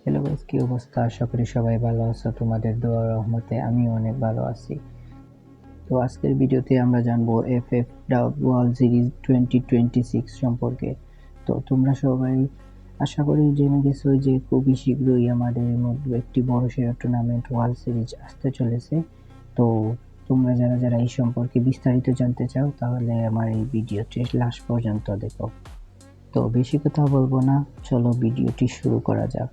Hello guys, কি অবস্থা? আশা করি সবাই ভালো আছো। তোমাদের দোয়া রহমতে আমিও অনেক ভালো আছি। তো আজকের ভিডিওতে আমরা জানবো এফএফ ওয়ার্ল্ড সিরিজ 2026 সম্পর্কে। তো তোমরা সবাই আশা করি জেনে গেছো যে খুবই শীঘ্রই আমাদের মধ্যে একটি বড়সড় টুর্নামেন্ট ওয়ার্ল্ড সিরিজ আসতে চলেছে। তো তোমরা যারা যারা এই সম্পর্কে বিস্তারিত জানতে চাও তাহলে আমার এই ভিডিওটি লাস্ট পর্যন্ত দেখো। তো বেশি কথা বলবো না, চলো ভিডিওটি শুরু করা যাক।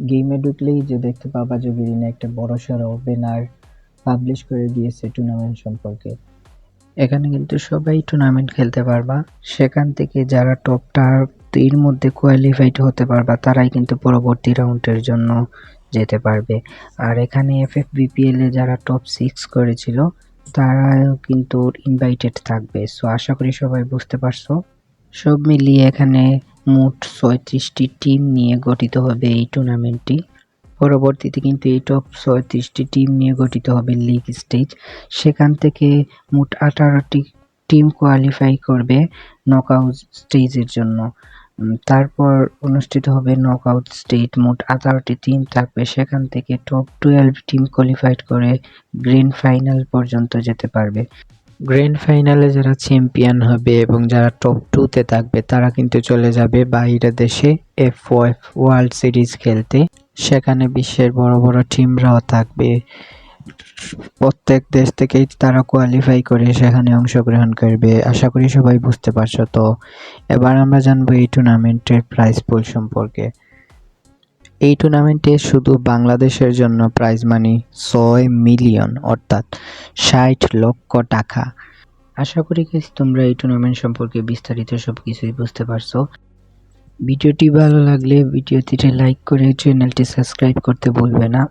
গেমে ঢুকলেই যে দেখতে পাবা যে গেরিনা একটা বড়সড় ওপেনার পাবলিশ করে দিয়েছে টুর্নামেন্ট সম্পর্কে। এখানে কিন্তু সবাই টুর্নামেন্ট খেলতে পারবা। সেখান থেকে যারা টপ 3 মধ্যে কোয়ালিফাইড হতে পারবা তারাই কিন্তু পরবর্তী রাউন্ডের জন্য যেতে পারবে। আর এখানে এফএফবিপিএল এ যারা টপ 6 করেছিল তারাও কিন্তু ইনভাইটেড থাকবে। সো আশা করি সবাই বুঝতে পারছো। সব মিলিয়ে এখানে মোট ৩৬টি টিম নিয়ে গঠিত হবে এই টুর্নামেন্টটি। পরবর্তীতে কিন্তু এই টপ ৩৬টি টিম নিয়ে গঠিত হবে লিগ স্টেজ। সেখান থেকে মোট 18টি টিম কোয়ালিফাই করবে নকআউট স্টেজের জন্য। তারপর অনুষ্ঠিত হবে নকআউট স্টেজ। মোট 18টি টিম থাকবে, সেখান থেকে টপ 12 টিম কোয়ালিফাইড করে গ্র্যান্ড ফাইনাল পর্যন্ত যেতে পারবে। গ্র্যান্ড ফাইনালে যারা চ্যাম্পিয়ন হবে এবং যারা টপ 2-তে থাকবে তারা কিন্তু চলে যাবে বাইরের দেশে এফওএফ ওয়ার্ল্ড সিরিজ খেলতে। সেখানে বিশ্বের বড় বড় টিমরাও থাকবে। প্রত্যেক দেশ থেকেই তারা কোয়ালিফাই করে সেখানে অংশগ্রহণ করবে। আশা করি সবাই বুঝতে পারছো। তো এবার আমরা জানবো এই টুর্নামেন্টের প্রাইজ পুল সম্পর্কে। এই টুর্নামেন্টে শুধু বাংলাদেশের জন্য প্রাইজ মানি 6 মিলিয়ন অর্থাৎ 60 লক্ষ টাকা। আশা করি তোমরা এই টুর্নামেন্ট সম্পর্কে বিস্তারিত সবকিছুই বুঝতে পারছো। ভিডিওটি ভালো লাগলে ভিডিওটিতে লাইক করে চ্যানেলটি সাবস্ক্রাইব করতে ভুলবে না।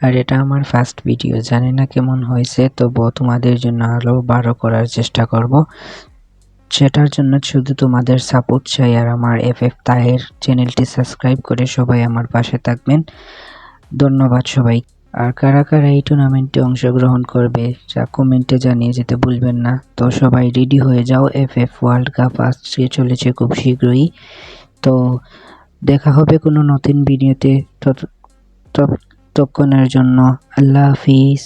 আর এটা আমার ফার্স্ট ভিডিও, জানি না কেমন হয়েছে, তবুও তোমাদের জন্য আরো ভালো করার চেষ্টা করব। সেটার জন্য শুধু তোমাদের সাপোর্ট চাই। আর আমার এফএফ তাহের চ্যানেলটি সাবস্ক্রাইব করে সবাই আমার পাশে থাকবেন। ধন্যবাদ সবাই। আর কারা কারা এই টুর্নামেন্টে অংশগ্রহণ করবে যা কমেন্টে জানিয়ে যেতে ভুলবেন না। তো সবাই রেডি হয়ে যাও, এফএফ ওয়ার্ল্ড কাপ আসতে চলেছে খুব শীঘ্রই। তো দেখা হবে কোনো নতুন ভিডিওতে। ততক্ষণের জন্য আল্লাহ হাফিজ।